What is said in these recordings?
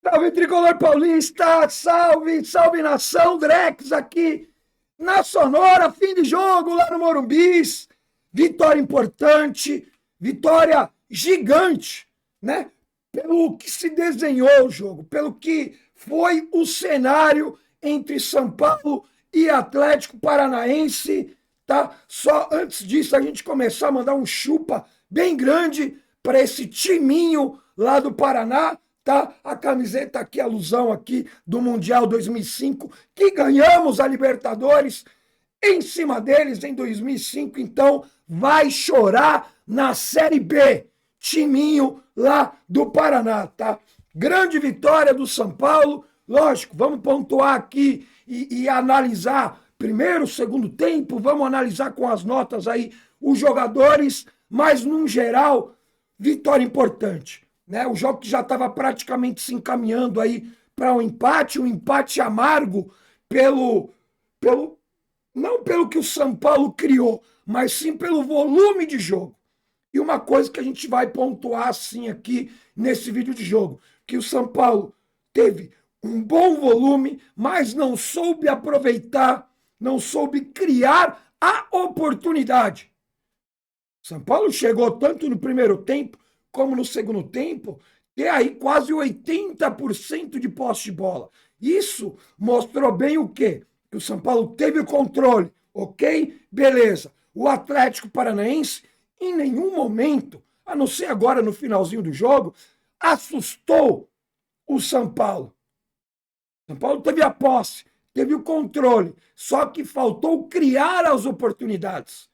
Salve, Tricolor Paulista! Salve, salve, nação Drex aqui na Sonora, fim de jogo lá no Morumbis. Vitória importante, vitória gigante, né? Pelo que se desenhou o jogo, pelo que foi o cenário entre São Paulo e Atlético Paranaense, tá? Só antes disso a gente começar a mandar um chupa bem grande para esse timinho lá do Paraná. Tá? A camiseta aqui, a alusão aqui do Mundial 2005, que ganhamos a Libertadores em cima deles em 2005, então vai chorar na Série B, timinho lá do Paraná, tá? Grande vitória do São Paulo, lógico, vamos pontuar aqui e analisar primeiro, segundo tempo, vamos analisar com as notas aí os jogadores, mas, num geral, vitória importante. Né? O jogo que já estava praticamente se encaminhando aí para um empate amargo não pelo que o São Paulo criou, mas sim pelo volume de jogo. E uma coisa que a gente vai pontuar assim aqui nesse vídeo de jogo, que o São Paulo teve um bom volume, mas não soube aproveitar, não soube criar a oportunidade. São Paulo chegou tanto no primeiro tempo como no segundo tempo, ter aí quase 80% de posse de bola. Isso mostrou bem o quê? Que o São Paulo teve o controle, ok? Beleza. O Atlético Paranaense, em nenhum momento, a não ser agora no finalzinho do jogo, assustou o São Paulo. O São Paulo teve a posse, teve o controle, só que faltou criar as oportunidades.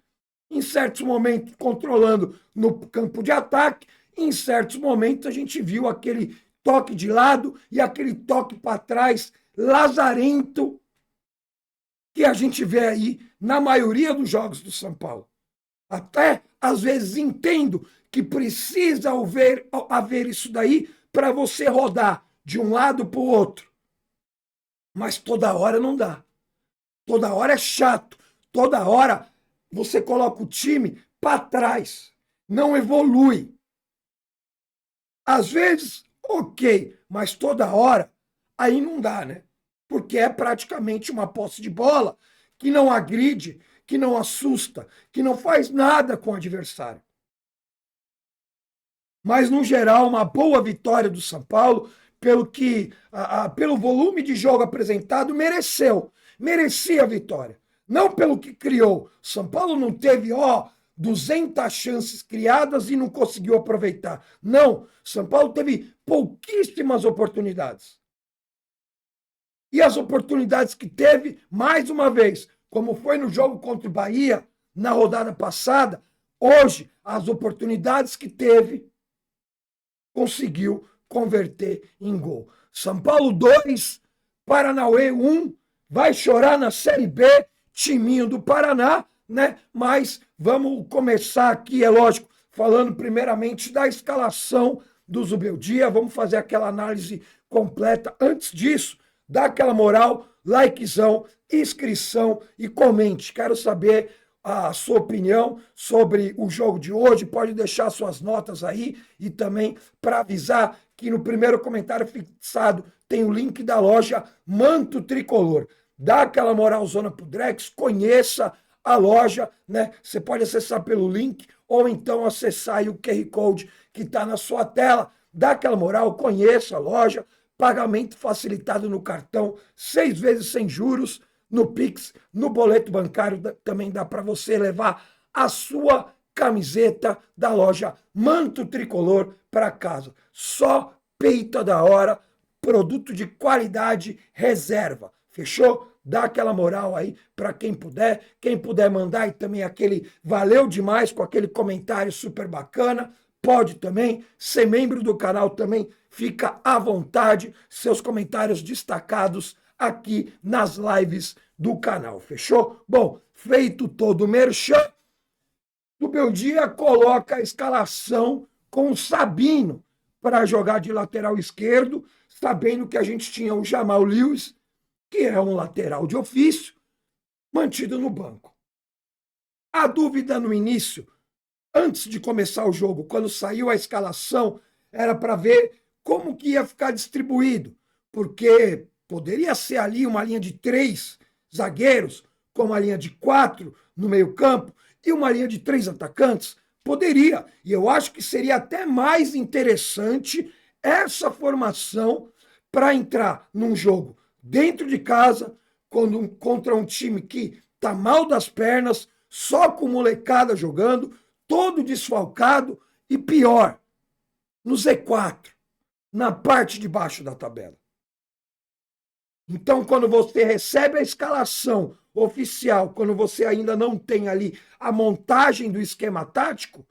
Em certos momentos, controlando no campo de ataque, em certos momentos a gente viu aquele toque de lado e aquele toque para trás lazarento que a gente vê aí na maioria dos jogos do São Paulo. Até, às vezes, entendo que precisa haver isso daí para você rodar de um lado para o outro. Mas toda hora não dá. Toda hora é chato. Toda hora você coloca o time para trás. Não evolui. Às vezes, ok, mas toda hora, aí não dá, né? Porque é praticamente uma posse de bola que não agride, que não assusta, que não faz nada com o adversário. Mas, no geral, uma boa vitória do São Paulo, pelo volume de jogo apresentado, merecia a vitória. Não pelo que criou. São Paulo não teve, 200 chances criadas e não conseguiu aproveitar. Não, São Paulo teve pouquíssimas oportunidades. E as oportunidades que teve, mais uma vez, como foi no jogo contra o Bahia, na rodada passada, hoje, as oportunidades que teve, conseguiu converter em gol. São Paulo 2, Paranauê 1, vai chorar na Série B, timinho do Paraná, né? Mas vamos começar aqui, é lógico, falando primeiramente da escalação do Zubeldia. Vamos fazer aquela análise completa. Antes disso, dá aquela moral, likezão, inscrição e comente. Quero saber a sua opinião sobre o jogo de hoje. Pode deixar suas notas aí e também para avisar que no primeiro comentário fixado tem o link da loja Manto Tricolor. Dá aquela moralzona pro Drex, conheça a loja, né? Você pode acessar pelo link ou então acessar aí o QR Code que está na sua tela. Dá aquela moral, conheça a loja, pagamento facilitado no cartão, 6 vezes sem juros, no Pix, no boleto bancário, também dá para você levar a sua camiseta da loja Manto Tricolor para casa. Só peita da hora, produto de qualidade, reserva. Fechou? Dá aquela moral aí para quem puder mandar e também aquele valeu demais com aquele comentário super bacana, pode também ser membro do canal também, fica à vontade, seus comentários destacados aqui nas lives do canal, fechou? Bom, feito todo o merchan, o Beldia coloca a escalação com o Sabino para jogar de lateral esquerdo, sabendo que a gente tinha o Jamal Lewis, que é um lateral de ofício, mantido no banco. A dúvida no início, antes de começar o jogo, quando saiu a escalação, era para ver como que ia ficar distribuído, porque poderia ser ali uma linha de 3 zagueiros, com uma linha de 4 no meio-campo e uma linha de 3 atacantes. Poderia, e eu acho que seria até mais interessante essa formação para entrar num jogo dentro de casa, contra um time que está mal das pernas, só com molecada jogando, todo desfalcado e pior, no Z4, na parte de baixo da tabela. Então, quando você recebe a escalação oficial, quando você ainda não tem ali a montagem do esquema tático,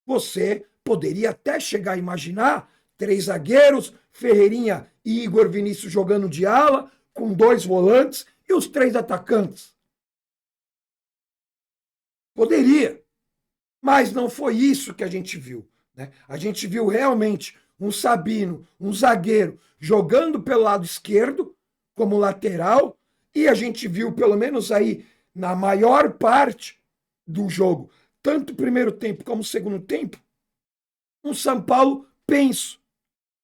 você poderia até chegar a imaginar 3 zagueiros, Ferreirinha e Igor Vinícius jogando de ala, com 2 volantes e os 3 atacantes. Poderia, mas não foi isso que a gente viu, né? A gente viu realmente um Sabino, um zagueiro, jogando pelo lado esquerdo, como lateral, e a gente viu, pelo menos aí, na maior parte do jogo, tanto o primeiro tempo como o segundo tempo, um São Paulo penso,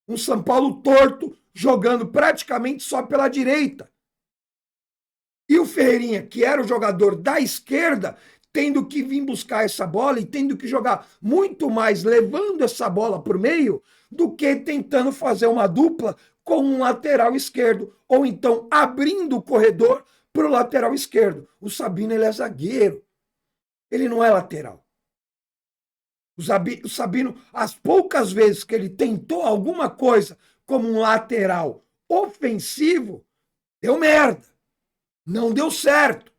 um São Paulo torto, jogando praticamente só pela direita. E o Ferreirinha, que era o jogador da esquerda, tendo que vir buscar essa bola e tendo que jogar muito mais levando essa bola por meio do que tentando fazer uma dupla com um lateral esquerdo, ou então abrindo o corredor para o lateral esquerdo. O Sabino, ele é zagueiro, ele não é lateral. O Sabino, as poucas vezes que ele tentou alguma coisa como um lateral ofensivo, deu merda, não deu certo.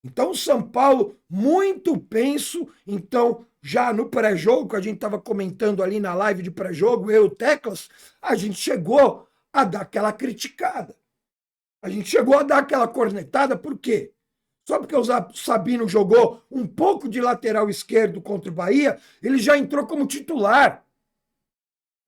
Então, o São Paulo, muito penso, então, já no pré-jogo, que a gente estava comentando ali na live de pré-jogo, eu e o Teclas, a gente chegou a dar aquela criticada. A gente chegou a dar aquela cornetada, por quê? Só porque o Sabino jogou um pouco de lateral esquerdo contra o Bahia, ele já entrou como titular.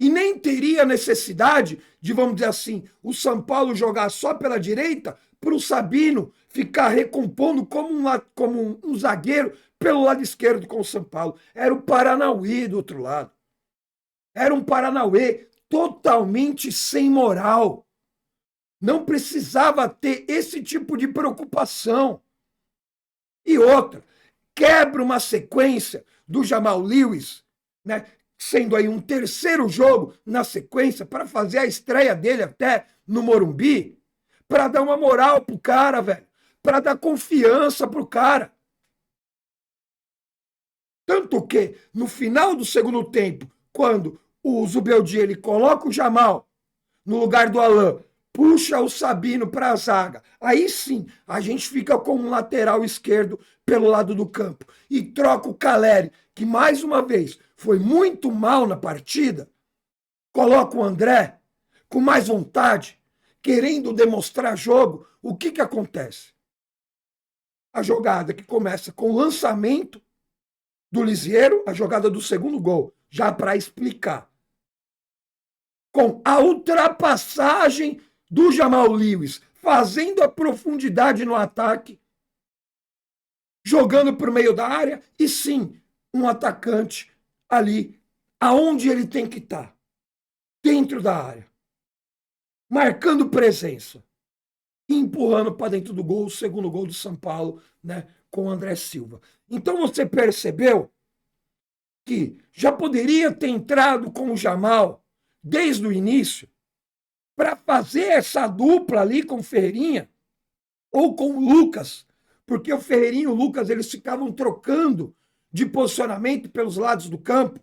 E nem teria necessidade de, vamos dizer assim, o São Paulo jogar só pela direita para o Sabino ficar recompondo como um zagueiro pelo lado esquerdo com o São Paulo. Era o Paranauê do outro lado. Era um Paranauê totalmente sem moral. Não precisava ter esse tipo de preocupação. E outra, quebra uma sequência do Jamal Lewis, né, sendo aí um terceiro jogo na sequência para fazer a estreia dele até no Morumbi, para dar uma moral pro cara, velho, para dar confiança pro cara. Tanto que no final do segundo tempo, quando o Zubeldia ele coloca o Jamal no lugar do Alain, puxa o Sabino para a zaga. Aí sim, a gente fica com um lateral esquerdo pelo lado do campo. E troca o Caleri, que mais uma vez foi muito mal na partida. Coloca o André com mais vontade, querendo demonstrar jogo. O que acontece? A jogada que começa com o lançamento do Lisieiro, a jogada do segundo gol, já para explicar. Com a ultrapassagem do Jamal Lewis, fazendo a profundidade no ataque, jogando por meio da área, e sim, um atacante ali, aonde ele tem que estar, dentro da área, marcando presença, empurrando para dentro do gol, o segundo gol do São Paulo, né, com o André Silva. Então você percebeu que já poderia ter entrado com o Jamal desde o início, para fazer essa dupla ali com o Ferreirinha, ou com o Lucas, porque o Ferreirinha e o Lucas eles ficavam trocando de posicionamento pelos lados do campo.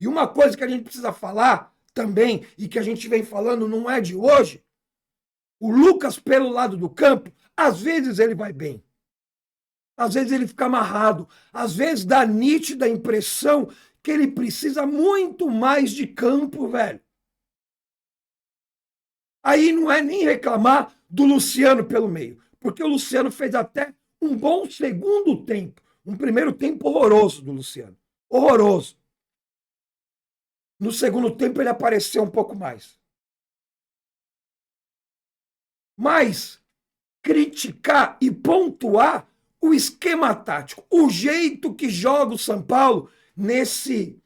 E uma coisa que a gente precisa falar também, e que a gente vem falando não é de hoje, o Lucas pelo lado do campo, às vezes ele vai bem, às vezes ele fica amarrado, às vezes dá nítida impressão que ele precisa muito mais de campo, velho. Aí não é nem reclamar do Luciano pelo meio, porque o Luciano fez até um bom segundo tempo. Um primeiro tempo horroroso do Luciano. Horroroso. No segundo tempo ele apareceu um pouco mais. Mas criticar e pontuar o esquema tático, o jeito que joga o São Paulo nesse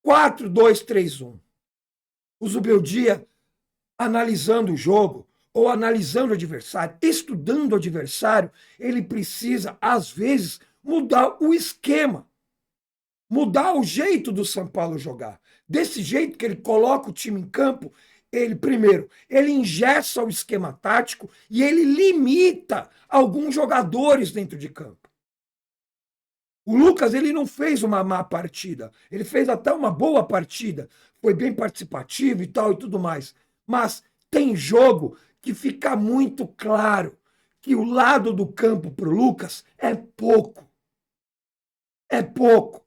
4-2-3-1. O Zubeldia analisando o jogo, ou analisando o adversário, estudando o adversário, ele precisa, às vezes, mudar o esquema, mudar o jeito do São Paulo jogar. Desse jeito que ele coloca o time em campo, ele, primeiro, ele engessa o esquema tático e ele limita alguns jogadores dentro de campo. O Lucas, ele não fez uma má partida, ele fez até uma boa partida, foi bem participativo e tal e tudo mais. Mas tem jogo que fica muito claro que o lado do campo para o Lucas é pouco. É pouco.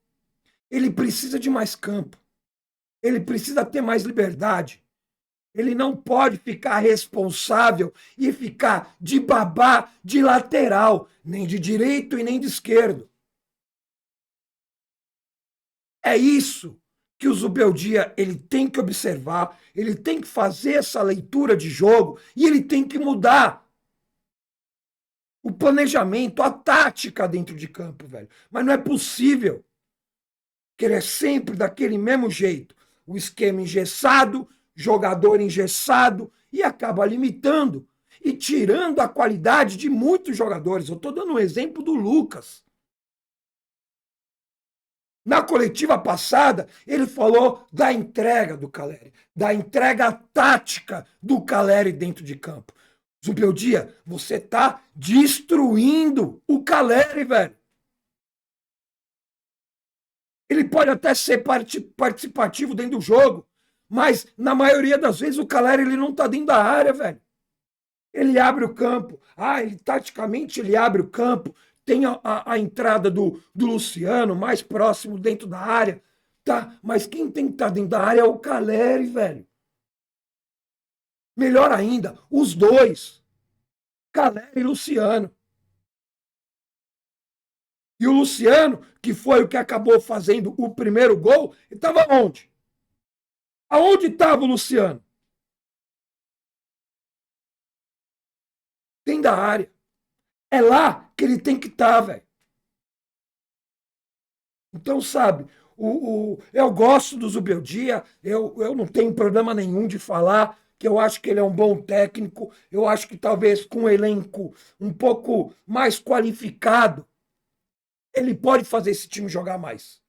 Ele precisa de mais campo. Ele precisa ter mais liberdade. Ele não pode ficar responsável e ficar de babá de lateral, nem de direito e nem de esquerdo. É isso que o Zubeldia ele tem que observar, ele tem que fazer essa leitura de jogo e ele tem que mudar o planejamento, a tática dentro de campo, velho. Mas não é possível que ele é sempre daquele mesmo jeito. O esquema engessado, jogador engessado e acaba limitando e tirando a qualidade de muitos jogadores. Eu estou dando um exemplo do Lucas. Na coletiva passada, ele falou da entrega do Caleri, da entrega tática do Caleri dentro de campo. Zubeldia, você está destruindo o Caleri, velho. Ele pode até ser participativo dentro do jogo, mas na maioria das vezes o Caleri ele não está dentro da área, velho. Ele abre o campo. Taticamente ele abre o campo. Tem a entrada do Luciano mais próximo dentro da área. Tá? Mas quem tem que estar dentro da área é o Caleri, velho. Melhor ainda, os dois. Caleri e Luciano. E o Luciano, que foi o que acabou fazendo o primeiro gol, ele estava onde? Aonde estava o Luciano? Dentro da área. É lá que ele tem que estar, velho. Então, sabe, eu gosto do Zubeldia, eu não tenho problema nenhum de falar que eu acho que ele é um bom técnico, eu acho que talvez com um elenco um pouco mais qualificado, ele pode fazer esse time jogar mais.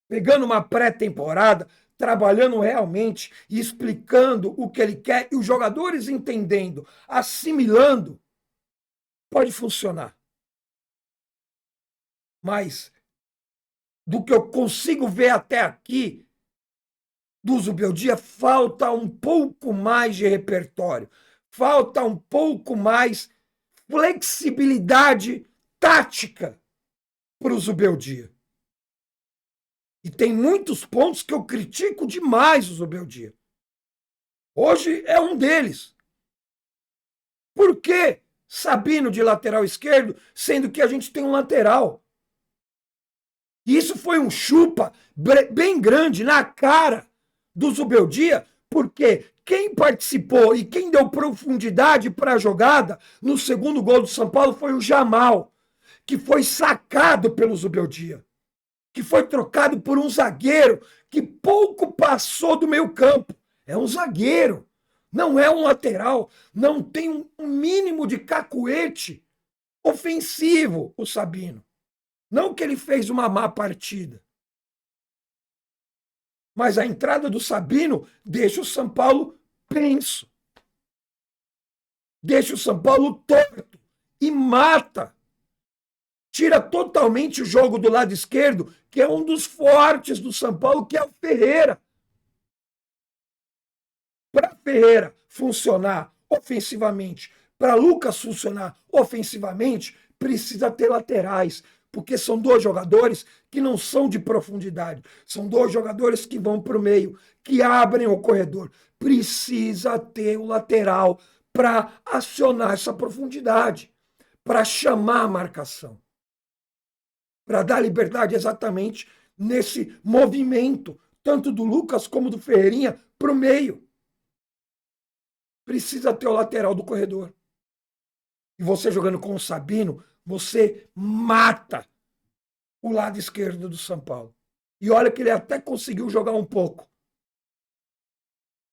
Pegando uma pré-temporada, trabalhando realmente e explicando o que ele quer e os jogadores entendendo, assimilando, pode funcionar. Mas do que eu consigo ver até aqui, do Zubeldia, falta um pouco mais de repertório, falta um pouco mais flexibilidade tática para o Zubeldia. E tem muitos pontos que eu critico demais o Zubeldia. Hoje é um deles. Por que Sabino de lateral esquerdo, sendo que a gente tem um lateral? E isso foi um chupa bem grande na cara do Zubeldia, porque quem participou e quem deu profundidade para a jogada no segundo gol do São Paulo foi o Jamal, que foi sacado pelo Zubeldia, que foi trocado por um zagueiro que pouco passou do meio campo. É um zagueiro, não é um lateral, não tem um mínimo de cacuete ofensivo, o Sabino. Não que ele fez uma má partida. Mas a entrada do Sabino deixa o São Paulo penso. Deixa o São Paulo torto e mata. Tira totalmente o jogo do lado esquerdo, que é um dos fortes do São Paulo, que é o Ferreira. Para Ferreira funcionar ofensivamente, para Lucas funcionar ofensivamente, precisa ter laterais, porque são dois jogadores que não são de profundidade, são dois jogadores que vão para o meio, que abrem o corredor. Precisa ter o lateral para acionar essa profundidade, para chamar a marcação, para dar liberdade exatamente nesse movimento, tanto do Lucas como do Ferreirinha, para o meio. Precisa ter o lateral do corredor. E você jogando com o Sabino, você mata o lado esquerdo do São Paulo. E olha que ele até conseguiu jogar um pouco,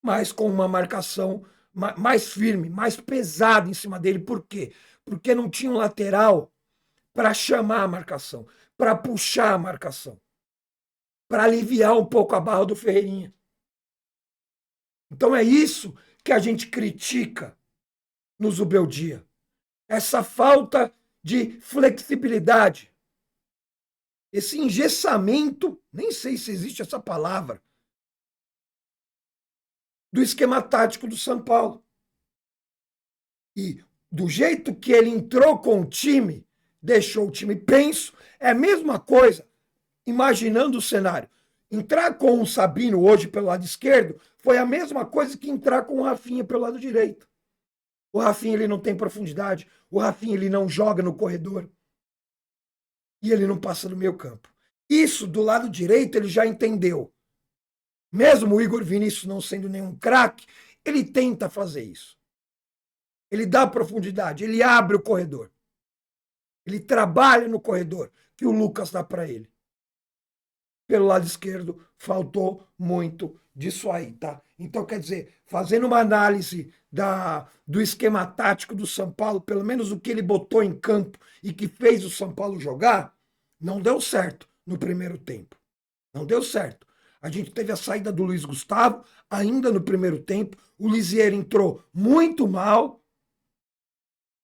mas com uma marcação mais firme, mais pesada em cima dele. Por quê? Porque não tinha um lateral para chamar a marcação, para puxar a marcação, para aliviar um pouco a barra do Ferreirinha. Então é isso que a gente critica no Zubeldia. Essa falta de flexibilidade, esse engessamento, nem sei se existe essa palavra, do esquema tático do São Paulo. E do jeito que ele entrou com o time, deixou o time penso, é a mesma coisa, imaginando o cenário. Entrar com o Sabino hoje pelo lado esquerdo foi a mesma coisa que entrar com o Rafinha pelo lado direito. O Rafinha ele não tem profundidade, o Rafinha ele não joga no corredor e ele não passa no meio campo. Isso do lado direito ele já entendeu. Mesmo o Igor Vinícius não sendo nenhum craque, ele tenta fazer isso. Ele dá profundidade, ele abre o corredor. Ele trabalha no corredor que o Lucas dá para ele. Pelo lado esquerdo, faltou muito disso aí, tá? Então, quer dizer, fazendo uma análise do esquema tático do São Paulo, pelo menos o que ele botou em campo e que fez o São Paulo jogar, não deu certo no primeiro tempo. Não deu certo. A gente teve a saída do Luiz Gustavo, ainda no primeiro tempo. O Lisiero entrou muito mal.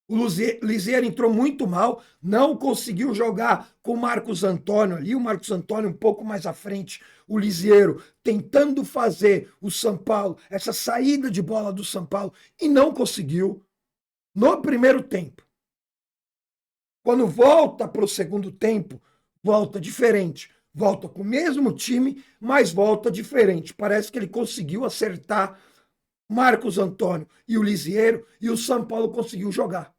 O Lisiero entrou muito mal, não conseguiu jogar com o Marcos Antônio ali, o Marcos Antônio um pouco mais à frente, o Lisiero tentando fazer o São Paulo, essa saída de bola do São Paulo, e não conseguiu no primeiro tempo. Quando volta para o segundo tempo, volta diferente. Volta com o mesmo time, mas volta diferente. Parece que ele conseguiu acertar Marcos Antônio e o Lisiero, e o São Paulo conseguiu jogar.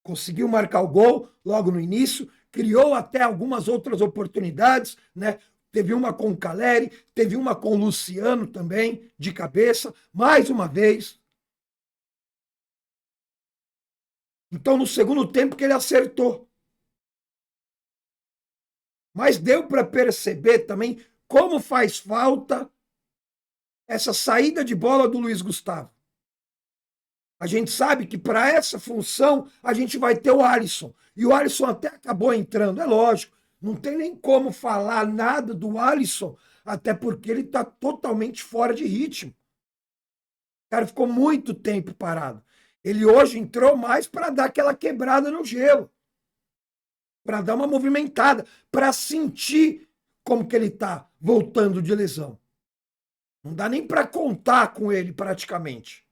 Conseguiu marcar o gol logo no início, criou até algumas outras oportunidades, né? Teve uma com o Caleri, teve uma com o Luciano também, de cabeça, mais uma vez. Então, no segundo tempo que ele acertou. Mas deu para perceber também como faz falta essa saída de bola do Luiz Gustavo. A gente sabe que para essa função a gente vai ter o Alisson. E o Alisson até acabou entrando, é lógico. Não tem nem como falar nada do Alisson, até porque ele está totalmente fora de ritmo. O cara ficou muito tempo parado. Ele hoje entrou mais para dar aquela quebrada no gelo, para dar uma movimentada, para sentir como que ele está voltando de lesão. Não dá nem para contar com ele praticamente.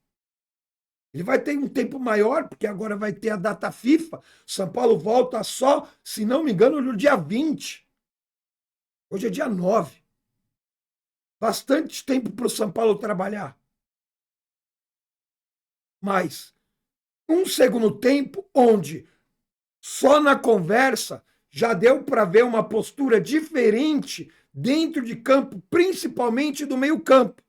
Ele vai ter um tempo maior, porque agora vai ter a data FIFA. São Paulo volta só, se não me engano, no dia 20. Hoje é dia 9. Bastante tempo para o São Paulo trabalhar. Mas um segundo tempo onde só na conversa já deu para ver uma postura diferente dentro de campo, principalmente do meio-campo.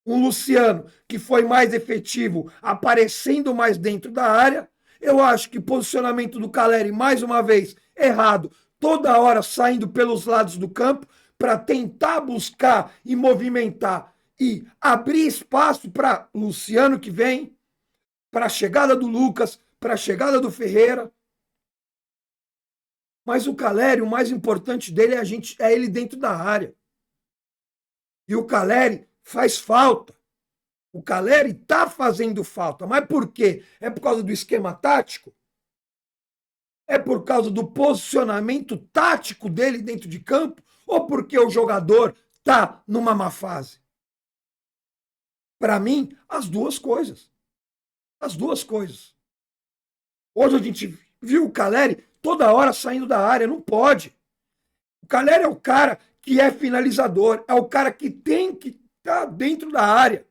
Um Luciano que foi mais efetivo, aparecendo mais dentro da área. Eu acho que o posicionamento do Caleri, mais uma vez, errado, toda hora saindo pelos lados do campo para tentar buscar e movimentar e abrir espaço para Luciano que vem, para a chegada do Lucas, para a chegada do Ferreira. Mas o Caleri, o mais importante dele é ele dentro da área. E o Caleri faz falta. O Caleri está fazendo falta. Mas por quê? É por causa do esquema tático? É por causa do posicionamento tático dele dentro de campo? Ou porque o jogador está numa má fase? Para mim, as duas coisas. As duas coisas. Hoje a gente viu o Caleri toda hora saindo da área. Não pode. O Caleri é o cara que é finalizador. É o cara que tem que estar dentro da área.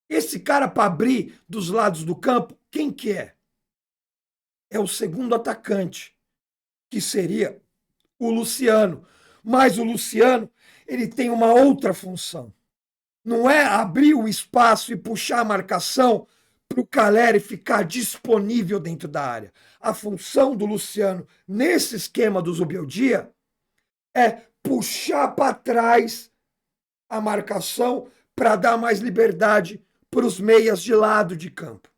Esse cara para abrir dos lados do campo, quem que é? É o segundo atacante, que seria o Luciano. Mas o Luciano, ele tem uma outra função. Não é abrir o espaço e puxar a marcação para o Caleri ficar disponível dentro da área. A função do Luciano nesse esquema do Zubeldia é puxar para trás a marcação para dar mais liberdade para os meias de lado de campo.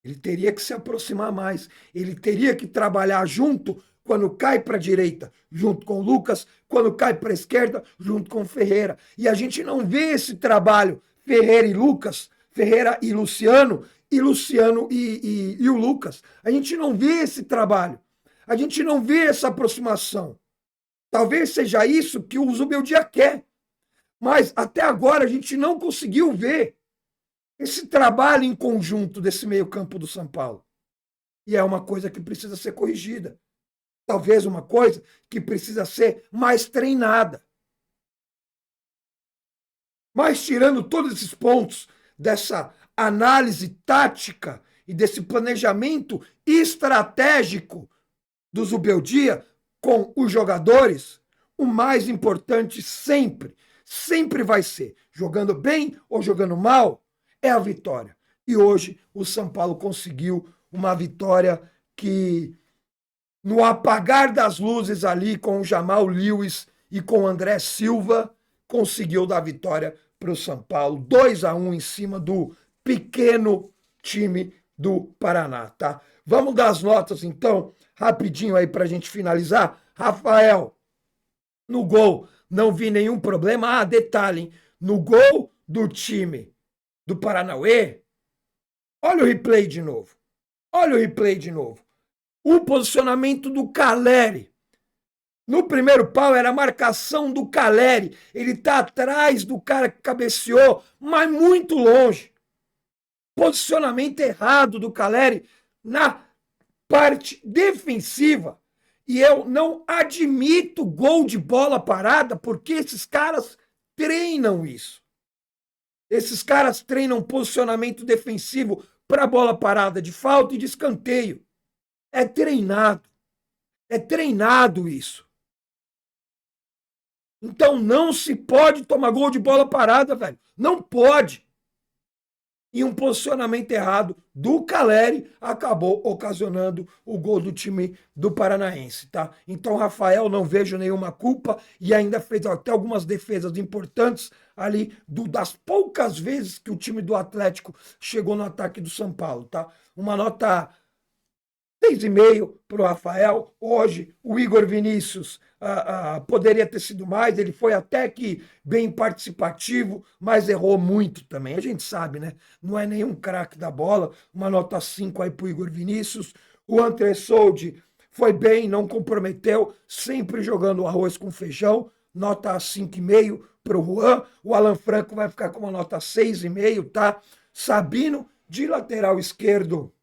Ele teria que se aproximar mais, ele teria que trabalhar junto quando cai para a direita, junto com o Lucas, quando cai para a esquerda, junto com o Ferreira. E a gente não vê esse trabalho, Ferreira e Lucas, Ferreira e Luciano e o Lucas. A gente não vê esse trabalho, a gente não vê essa aproximação. Talvez seja isso que o Zubeldia quer, mas até agora a gente não conseguiu ver esse trabalho em conjunto desse meio-campo do São Paulo. E é uma coisa que precisa ser corrigida. Talvez uma coisa que precisa ser mais treinada. Mas tirando todos esses pontos dessa análise tática e desse planejamento estratégico do Zubeldia com os jogadores, o mais importante sempre vai ser, jogando bem ou jogando mal, é a vitória. E hoje o São Paulo conseguiu uma vitória que, no apagar das luzes ali com o Jamal Lewis e com o André Silva, conseguiu dar vitória para o São Paulo. 2-1 em cima do pequeno time do Paraná, tá? Vamos dar as notas, então, rapidinho aí para a gente finalizar. Rafael, no gol, não vi nenhum problema. Ah, detalhe, hein? No gol do time do Paranauê, olha o replay de novo. Olha o replay de novo. O posicionamento do Caleri. No primeiro pau era a marcação do Caleri. Ele está atrás do cara que cabeceou, mas muito longe. Posicionamento errado do Caleri na parte defensiva. E eu não admito gol de bola parada, porque esses caras treinam isso. Esses caras treinam posicionamento defensivo para bola parada de falta e de escanteio. É treinado. É treinado isso. Então não se pode tomar gol de bola parada, velho. Não pode. E um posicionamento errado do Caleri acabou ocasionando o gol do time do Paranaense, tá? Então, Rafael, não vejo nenhuma culpa e ainda fez até algumas defesas importantes ali das poucas vezes que o time do Atlético chegou no ataque do São Paulo, tá? Uma nota 6,5 para o Rafael. Hoje, o Igor Vinícius poderia ter sido mais, ele foi até que bem participativo, mas errou muito também. A gente sabe, né? Não é nenhum craque da bola. Uma nota 5 aí para o Igor Vinícius. O Antressoldi foi bem, não comprometeu, sempre jogando arroz com feijão. Nota 5,5 para o Juan. O Alan Franco vai ficar com uma nota 6,5, tá? Sabino, de lateral esquerdo,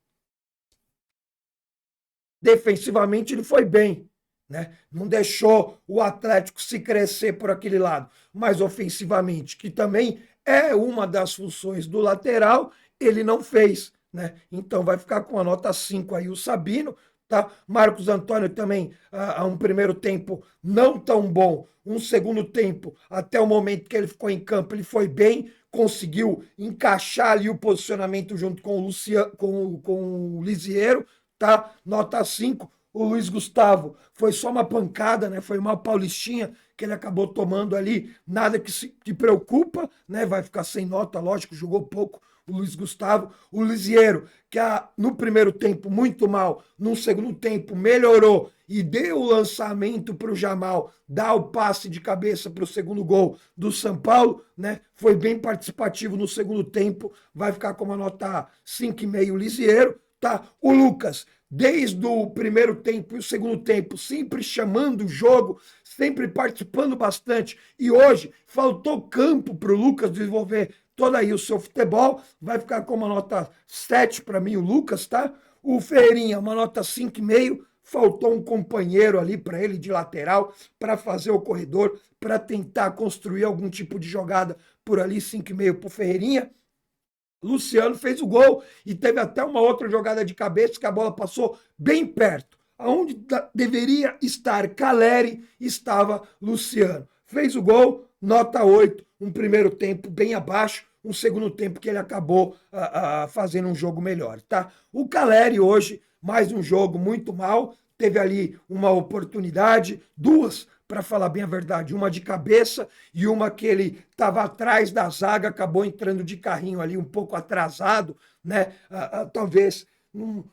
defensivamente ele foi bem, né? Não deixou o Atlético se crescer por aquele lado, mas ofensivamente, que também é uma das funções do lateral, ele não fez, né? Então vai ficar com a nota 5 aí o Sabino, tá? Marcos Antônio também, a um primeiro tempo não tão bom, um segundo tempo, até o momento que ele ficou em campo, ele foi bem, conseguiu encaixar ali o posicionamento junto com o Luciano, com o Lisiero, tá? Nota 5. O Luiz Gustavo foi só uma pancada, né? Foi uma paulistinha que ele acabou tomando ali, nada que preocupa, né? Vai ficar sem nota, lógico, jogou pouco o Luiz Gustavo. O Lisiero, que no primeiro tempo muito mal, no segundo tempo melhorou e deu o lançamento para o Jamal, dá o passe de cabeça para o segundo gol do São Paulo, né? Foi bem participativo no segundo tempo, vai ficar com uma nota 5,5 o Lisiero. Tá? O Lucas, desde o primeiro tempo e o segundo tempo, sempre chamando o jogo, sempre participando bastante. E hoje faltou campo para o Lucas desenvolver todo aí o seu futebol. Vai ficar com uma nota 7 para mim, o Lucas, tá? O Ferreirinha, uma nota 5,5. Faltou um companheiro ali para ele de lateral, para fazer o corredor, para tentar construir algum tipo de jogada por ali, 5,5 para o Ferreirinha. Luciano fez o gol e teve até uma outra jogada de cabeça que a bola passou bem perto. Aonde deveria estar Caleri, estava Luciano. Fez o gol, nota 8, um primeiro tempo bem abaixo. um segundo tempo que ele acabou fazendo um jogo melhor, tá? O Caleri hoje, mais um jogo muito mal, teve ali uma oportunidade, duas, para falar bem a verdade, uma de cabeça e uma que ele estava atrás da zaga, acabou entrando de carrinho ali um pouco atrasado, né? Talvez num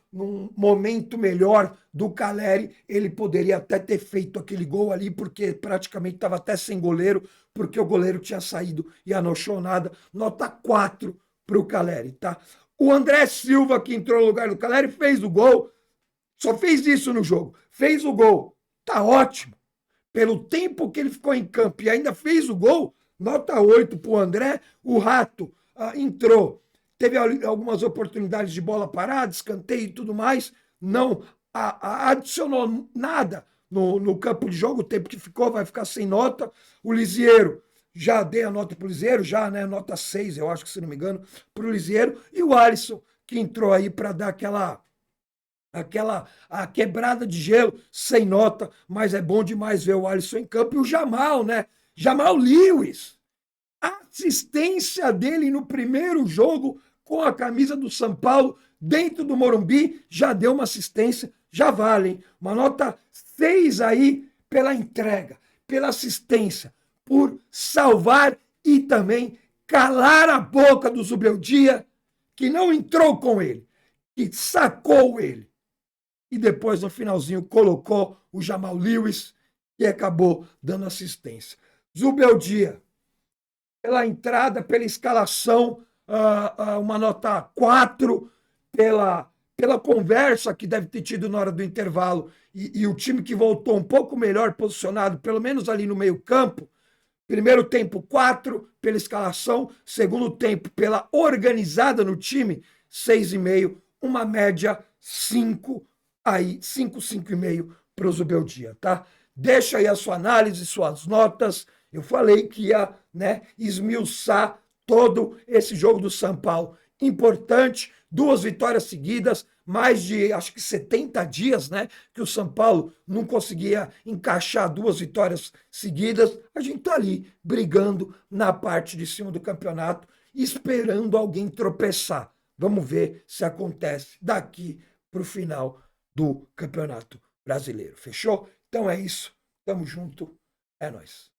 momento melhor do Caleri, ele poderia até ter feito aquele gol ali, porque praticamente estava até sem goleiro, porque o goleiro tinha saído e anochou nada. Nota 4 para o Caleri, tá? O André Silva, que entrou no lugar do Caleri, fez o gol, só fez isso no jogo, fez o gol, tá ótimo. Pelo tempo que ele ficou em campo e ainda fez o gol, nota 8 para o André. O Rato entrou, teve algumas oportunidades de bola parada, escanteio e tudo mais, não adicionou nada no campo de jogo, o tempo que ficou vai ficar sem nota. O Lisieiro, já dei a nota para o Lisieiro, já, né? Nota 6, eu acho que se não me engano, para o Lisieiro. E o Alisson, que entrou aí para dar a quebrada de gelo, sem nota, mas é bom demais ver o Alisson em campo. E o Jamal, né? Jamal Lewis, a assistência dele no primeiro jogo com a camisa do São Paulo, dentro do Morumbi, já deu uma assistência, já vale, hein? Uma nota 6 aí pela entrega, pela assistência, por salvar e também calar a boca do Zubeldia, que não entrou com ele, que sacou ele. E depois, no finalzinho, colocou o Jamal Lewis, que acabou dando assistência. Zubeldia, pela entrada, pela escalação, uma nota 4, pela conversa que deve ter tido na hora do intervalo, e o time que voltou um pouco melhor posicionado, pelo menos ali no meio campo. Primeiro tempo, 4 pela escalação. Segundo tempo, pela organizada no time, 6,5. Uma média 5, aí 5, 5,5 para o Zubeldia, tá? Deixa aí a sua análise, suas notas. Eu falei que ia, né, esmiuçar todo esse jogo do São Paulo. Importante, 2 vitórias seguidas, mais de, acho que 70 dias, né, que o São Paulo não conseguia encaixar 2 vitórias seguidas. A gente tá ali, brigando na parte de cima do campeonato, esperando alguém tropeçar. Vamos ver se acontece daqui para o final do Campeonato Brasileiro. Fechou? Então é isso. Tamo junto. É nóis.